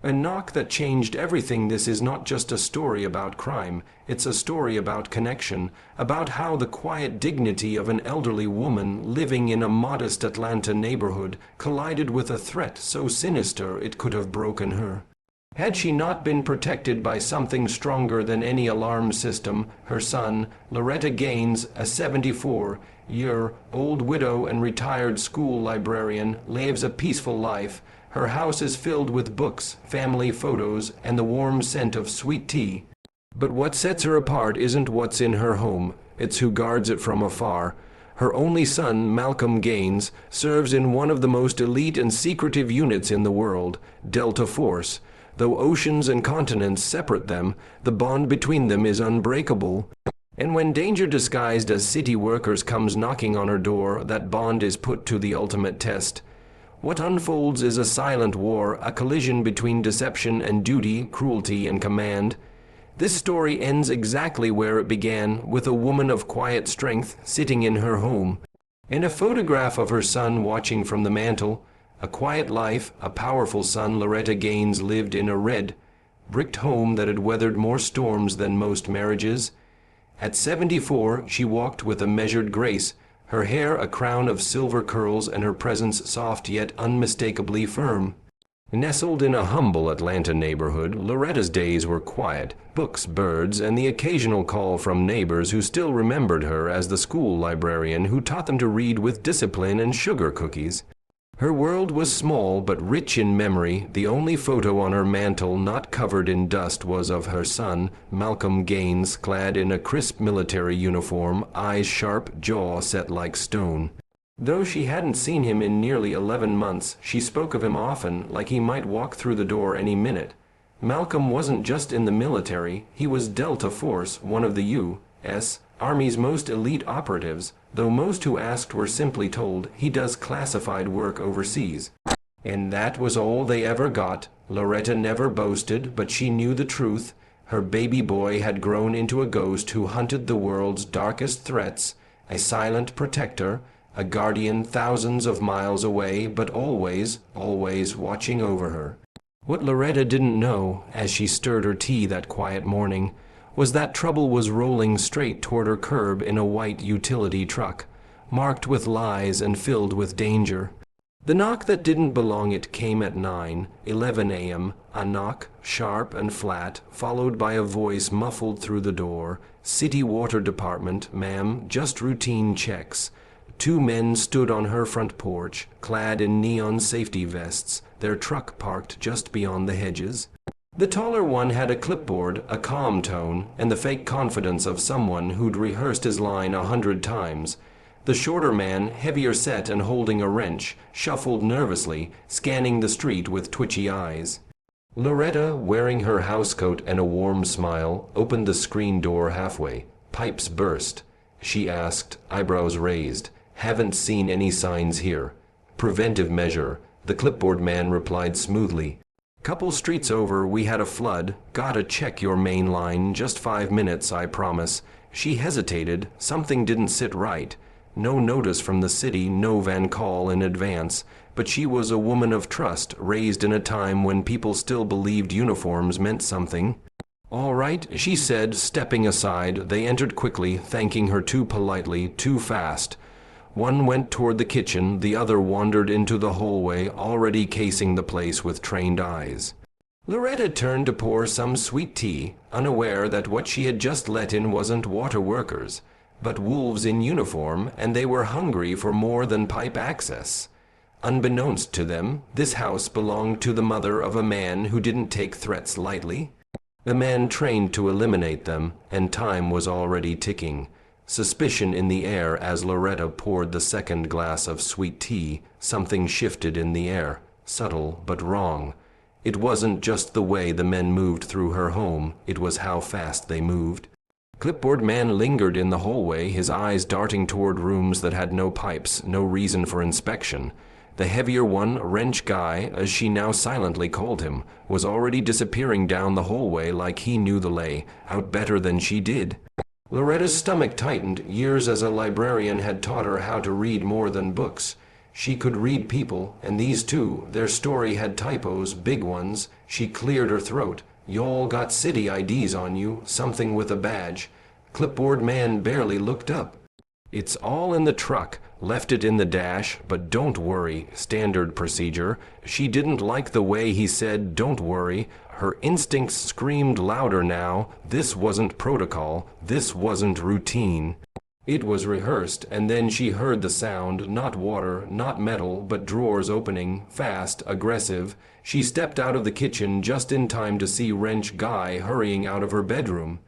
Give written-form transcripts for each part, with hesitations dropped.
A knock that changed everything. This is not just a story about crime. It's a story about connection, about how the quiet dignity of an elderly woman living in a modest Atlanta neighborhood collided with a threat so sinister it could have broken her. Had she not been protected by something stronger than any alarm system, her son, Loretta Gaines, a 74-year-old widow and retired school librarian, lives a peaceful life. Her house is filled with books, family photos, and the warm scent of sweet tea. But what sets her apart isn't what's in her home, it's who guards it from afar. Her only son, Malcolm Gaines, serves in one of the most elite and secretive units in the world, Delta Force. Though oceans and continents separate them, the bond between them is unbreakable. And when danger disguised as city workers comes knocking on her door, that bond is put to the ultimate test. What unfolds is a silent war, a collision between deception and duty, cruelty and command. This story ends exactly where it began, with a woman of quiet strength sitting in her home. In a photograph of her son watching from the mantel, a quiet life, a powerful son, Loretta Gaines lived in a red, bricked home that had weathered more storms than most marriages. At 74, she walked with a measured grace, her hair a crown of silver curls and her presence soft yet unmistakably firm. Nestled in a humble Atlanta neighborhood, Loretta's days were quiet, books, birds, and the occasional call from neighbors who still remembered her as the school librarian who taught them to read with discipline and sugar cookies. Her world was small but rich in memory. The only photo on her mantel not covered in dust was of her son, Malcolm Gaines, clad in a crisp military uniform, eyes sharp, jaw set like stone. Though she hadn't seen him in nearly 11 months, she spoke of him often, like he might walk through the door any minute. Malcolm wasn't just in the military, he was Delta Force, one of the U.S. Army's most elite operatives, though most who asked were simply told he does classified work overseas. And that was all they ever got. Loretta never boasted, but she knew the truth. Her baby boy had grown into a ghost who hunted the world's darkest threats, a silent protector, a guardian thousands of miles away, but always, always watching over her. What Loretta didn't know, as she stirred her tea that quiet morning, was that trouble was rolling straight toward her curb in a white utility truck, marked with lies and filled with danger. The knock that didn't belong it came at 9:11 a.m., a knock, sharp and flat, followed by a voice muffled through the door. "City Water Department, ma'am, just routine checks." Two men stood on her front porch, clad in neon safety vests, their truck parked just beyond the hedges. The taller one had a clipboard, a calm tone, and the fake confidence of someone who'd rehearsed his line 100 times. The shorter man, heavier set and holding a wrench, shuffled nervously, scanning the street with twitchy eyes. Loretta, wearing her housecoat and a warm smile, opened the screen door halfway. Pipes burst. She asked, eyebrows raised, "Haven't seen any signs here." "Preventive measure," the clipboard man replied smoothly. "Couple streets over, we had a flood. Gotta check your main line. Just 5 minutes, I promise." She hesitated. Something didn't sit right. No notice from the city, no van call in advance. But she was a woman of trust, raised in a time when people still believed uniforms meant something. "All right," she said, stepping aside. They entered quickly, thanking her too politely, too fast. One went toward the kitchen, the other wandered into the hallway, already casing the place with trained eyes. Loretta turned to pour some sweet tea, unaware that what she had just let in wasn't water workers, but wolves in uniform, and they were hungry for more than pipe access. Unbeknownst to them, this house belonged to the mother of a man who didn't take threats lightly. A man trained to eliminate them, and time was already ticking. Suspicion in the air as Loretta poured the second glass of sweet tea. Something shifted in the air, subtle but wrong. It wasn't just the way the men moved through her home, it was how fast they moved. Clipboard man lingered in the hallway, his eyes darting toward rooms that had no pipes, no reason for inspection. The heavier one, wrench guy, as she now silently called him, was already disappearing down the hallway like he knew the lay, out better than she did. Loretta's stomach tightened. Years as a librarian had taught her how to read more than books. She could read people, and these too. Their story had typos, big ones. She cleared her throat. "Y'all got city IDs on you, something with a badge." Clipboard man barely looked up. "It's all in the truck. Left it in the dash, but don't worry. Standard procedure." She didn't like the way he said, "Don't worry." Her instincts screamed louder now. This wasn't protocol. This wasn't routine. It was rehearsed, and then she heard the sound, not water, not metal, but drawers opening, fast, aggressive. She stepped out of the kitchen just in time to see Wrench Guy hurrying out of her bedroom.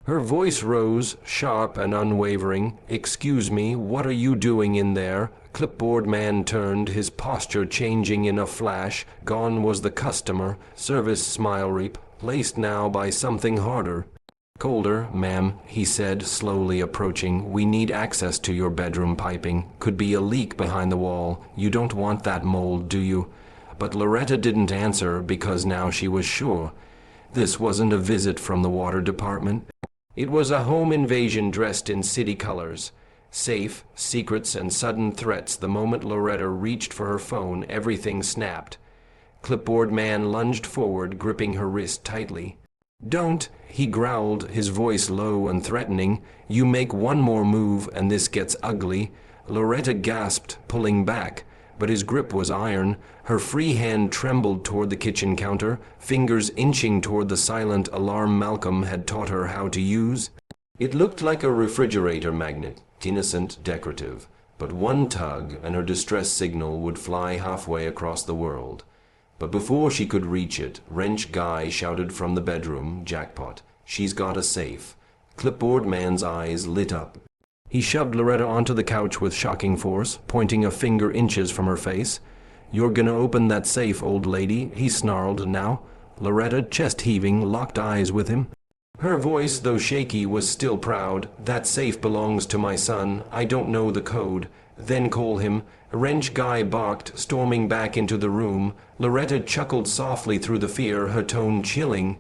Her voice rose, sharp and unwavering. "Excuse me, what are you doing in there?" Clipboard man turned, his posture changing in a flash. Gone was the customer, service smile replaced now by something harder. "Colder, ma'am," he said, slowly approaching. "We need access to your bedroom piping. Could be a leak behind the wall. You don't want that mold, do you?" But Loretta didn't answer, because now she was sure. This wasn't a visit from the water department. It was a home invasion dressed in city colors. Safe, secrets, and sudden threats. The moment Loretta reached for her phone, everything snapped. Clipboard man lunged forward, gripping her wrist tightly. "Don't," he growled, his voice low and threatening. "You make one more move, and this gets ugly." Loretta gasped, pulling back, but his grip was iron. Her free hand trembled toward the kitchen counter, fingers inching toward the silent alarm Malcolm had taught her how to use. It looked like a refrigerator magnet, innocent, decorative, but one tug and her distress signal would fly halfway across the world. But before she could reach it, Wrench Guy shouted from the bedroom, "Jackpot. She's got a safe." Clipboard man's eyes lit up. He shoved Loretta onto the couch with shocking force, pointing a finger inches from her face. "You're gonna open that safe, old lady," he snarled now. Loretta, chest heaving, locked eyes with him. Her voice, though shaky, was still proud. "That safe belongs to my son. I don't know the code." "Then call him." Wrench Guy barked, storming back into the room. Loretta chuckled softly through the fear, her tone chilling.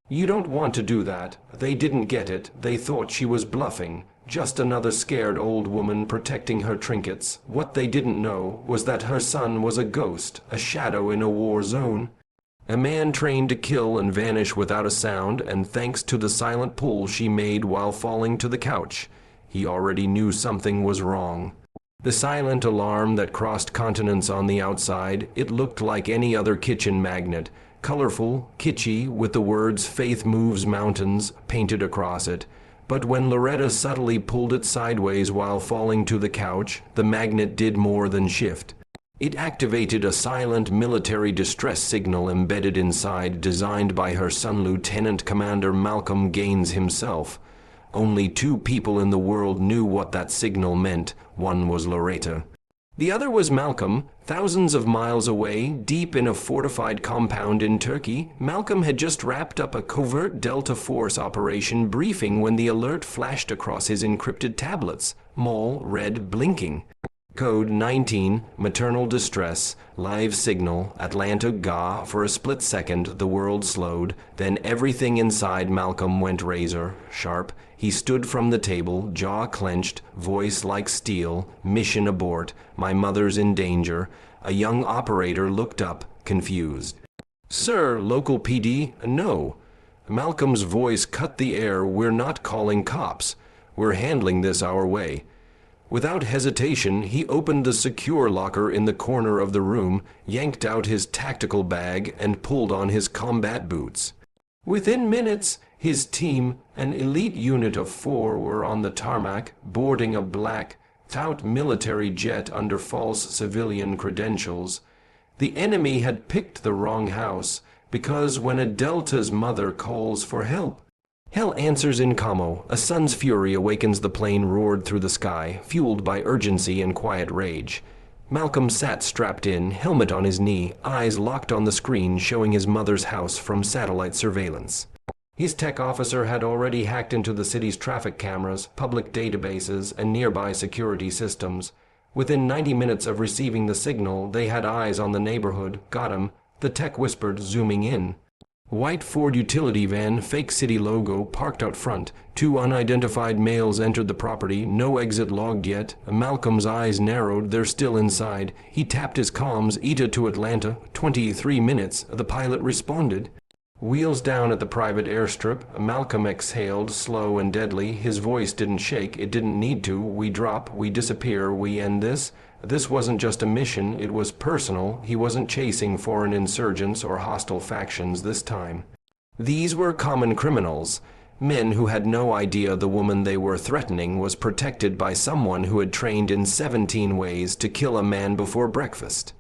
"You don't want to do that. They didn't get it. They thought she was bluffing. Just another scared old woman protecting her trinkets. What they didn't know was that her son was a ghost, a shadow in a war zone. A man trained to kill and vanish without a sound, and thanks to the silent pull she made while falling to the couch. He already knew something was wrong. The silent alarm that crossed continents on the outside, it looked like any other kitchen magnet. Colorful, kitschy, with the words "Faith Moves Mountains" painted across it. But when Loretta subtly pulled it sideways while falling to the couch, the magnet did more than shift. It activated a silent military distress signal embedded inside, designed by her son Lieutenant Commander Malcolm Gaines himself. Only 2 people in the world knew what that signal meant. One was Loretta. The other was Malcolm, thousands of miles away, deep in a fortified compound in Turkey. Malcolm had just wrapped up a covert Delta Force operation briefing when the alert flashed across his encrypted tablets, mall red blinking. Code 19, maternal distress, live signal, Atlanta GA. For a split second, the world slowed. Then everything inside Malcolm went razor sharp. He stood from the table, jaw clenched, voice like steel. "Mission abort. My mother's in danger." A young operator looked up, confused. "Sir, local PD? No." Malcolm's voice cut the air. "We're not calling cops. We're handling this our way." Without hesitation, he opened the secure locker in the corner of the room, yanked out his tactical bag, and pulled on his combat boots. Within minutes, his team, an elite unit of 4, were on the tarmac, boarding a black, tout military jet under false civilian credentials. The enemy had picked the wrong house, because when a Delta's mother calls for help, hell answers in commo. A son's fury awakens. The plane roared through the sky, fueled by urgency and quiet rage. Malcolm sat strapped in, helmet on his knee, eyes locked on the screen showing his mother's house from satellite surveillance. His tech officer had already hacked into the city's traffic cameras, public databases, and nearby security systems. Within 90 minutes of receiving the signal, they had eyes on the neighborhood. "Got him," the tech whispered, zooming in. White Ford utility van, fake city logo, parked out front. Two unidentified males entered the property, no exit logged yet. Malcolm's eyes narrowed, they're still inside. He tapped his comms, ETA to Atlanta, 23 minutes. The pilot responded. Wheels down at the private airstrip. Malcolm exhaled, slow and deadly. His voice didn't shake, it didn't need to. We drop, we disappear, we end this. This wasn't just a mission, it was personal. He wasn't chasing foreign insurgents or hostile factions this time. These were common criminals, men who had no idea the woman they were threatening was protected by someone who had trained in 17 ways to kill a man before breakfast.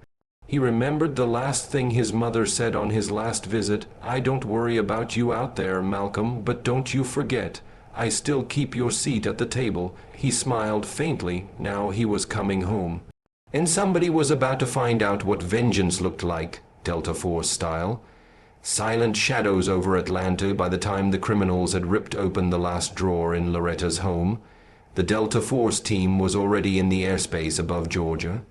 He remembered the last thing his mother said on his last visit. I don't worry about you out there, Malcolm, but don't you forget, I still keep your seat at the table. He smiled faintly. Now he was coming home. And somebody was about to find out what vengeance looked like, Delta Force style. Silent shadows over Atlanta by the time the criminals had ripped open the last drawer in Loretta's home. The Delta Force team was already in the airspace above Georgia.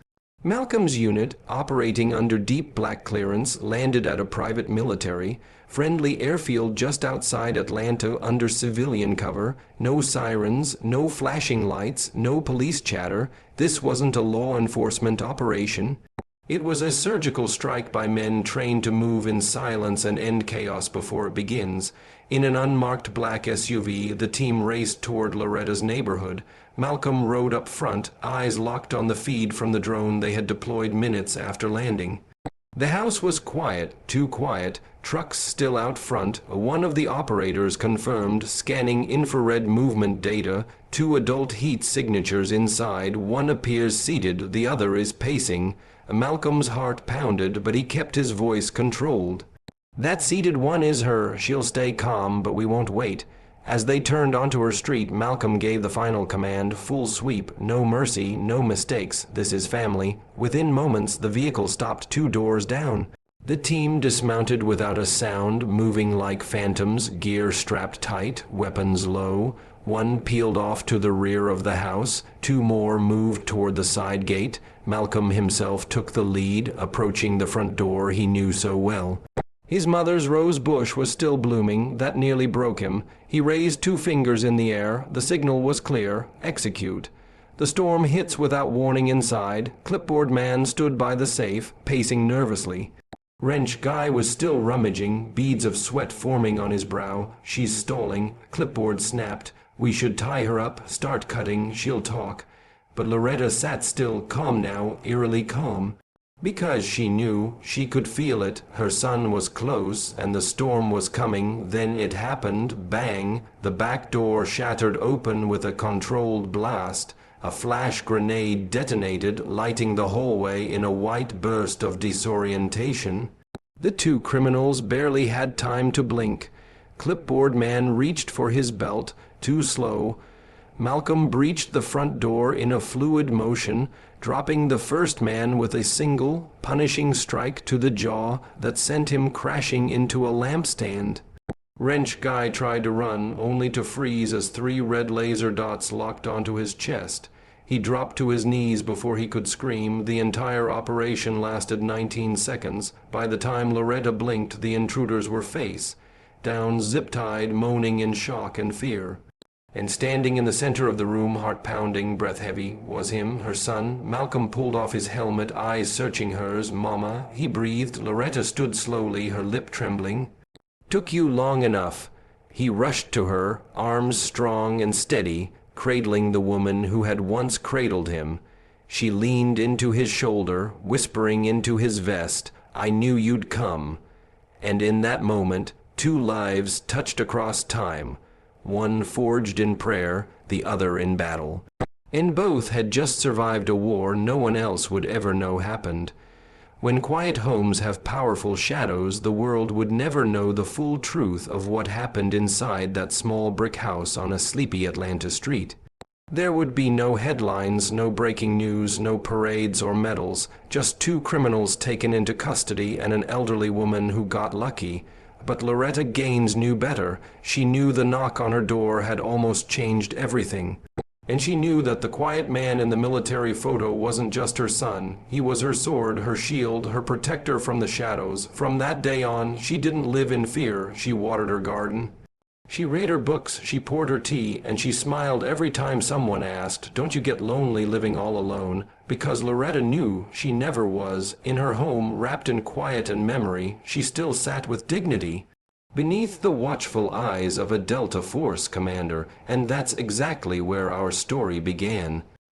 Malcolm's unit, operating under deep black clearance, landed at a private military, friendly airfield just outside Atlanta under civilian cover. No sirens, no flashing lights, no police chatter. This wasn't a law enforcement operation. It was a surgical strike by men trained to move in silence and end chaos before it begins. In an unmarked black SUV, the team raced toward Loretta's neighborhood. Malcolm rode up front, eyes locked on the feed from the drone they had deployed minutes after landing. The house was quiet, too quiet, trucks still out front. One of the operators confirmed, scanning infrared movement data, 2 adult heat signatures inside. One appears seated, the other is pacing. Malcolm's heart pounded, but he kept his voice controlled. That seated one is her. She'll stay calm, but we won't wait. As they turned onto her street, Malcolm gave the final command, full sweep, no mercy, no mistakes, this is family. Within moments, the vehicle stopped 2 doors down. The team dismounted without a sound, moving like phantoms, gear strapped tight, weapons low. One peeled off to the rear of the house, 2 more moved toward the side gate. Malcolm himself took the lead, approaching the front door he knew so well. His mother's rose bush was still blooming. That nearly broke him. He raised 2 fingers in the air. The signal was clear. Execute. The storm hits without warning inside. Clipboard man stood by the safe, pacing nervously. Wrench guy was still rummaging, beads of sweat forming on his brow. She's stalling. Clipboard snapped. We should tie her up, start cutting, she'll talk. But Loretta sat still, calm now, eerily calm. Because she knew, she could feel it, her son was close, and the storm was coming. Then it happened, bang, the back door shattered open with a controlled blast. A flash grenade detonated, lighting the hallway in a white burst of disorientation. The 2 criminals barely had time to blink. Clipboard man reached for his belt, too slow. Malcolm breached the front door in a fluid motion, dropping the first man with a single, punishing strike to the jaw that sent him crashing into a lampstand. Wrench guy tried to run, only to freeze as 3 red laser dots locked onto his chest. He dropped to his knees before he could scream. The entire operation lasted 19 seconds. By the time Loretta blinked, the intruders were face down, zip-tied, moaning in shock and fear. And standing in the center of the room, heart pounding, breath heavy, was him, her son. Malcolm pulled off his helmet, eyes searching hers. Mama, he breathed. Loretta stood slowly, her lip trembling. Took you long enough. He rushed to her, arms strong and steady, cradling the woman who had once cradled him. She leaned into his shoulder, whispering into his vest, I knew you'd come. And in that moment, 2 lives touched across time. One forged in prayer, the other in battle. And both had just survived a war no one else would ever know happened. When quiet homes have powerful shadows, the world would never know the full truth of what happened inside that small brick house on a sleepy Atlanta street. There would be no headlines, no breaking news, no parades or medals, just 2 criminals taken into custody and an elderly woman who got lucky. But Loretta Gaines knew better. She knew the knock on her door had almost changed everything. And she knew that the quiet man in the military photo wasn't just her son. He was her sword, her shield, her protector from the shadows. From that day on, she didn't live in fear. She watered her garden. She read her books, she poured her tea, and she smiled every time someone asked, "Don't you get lonely living all alone?" Because Loretta knew she never was. In her home, wrapped in quiet and memory, she still sat with dignity, beneath the watchful eyes of a Delta Force commander, and that's exactly where our story began.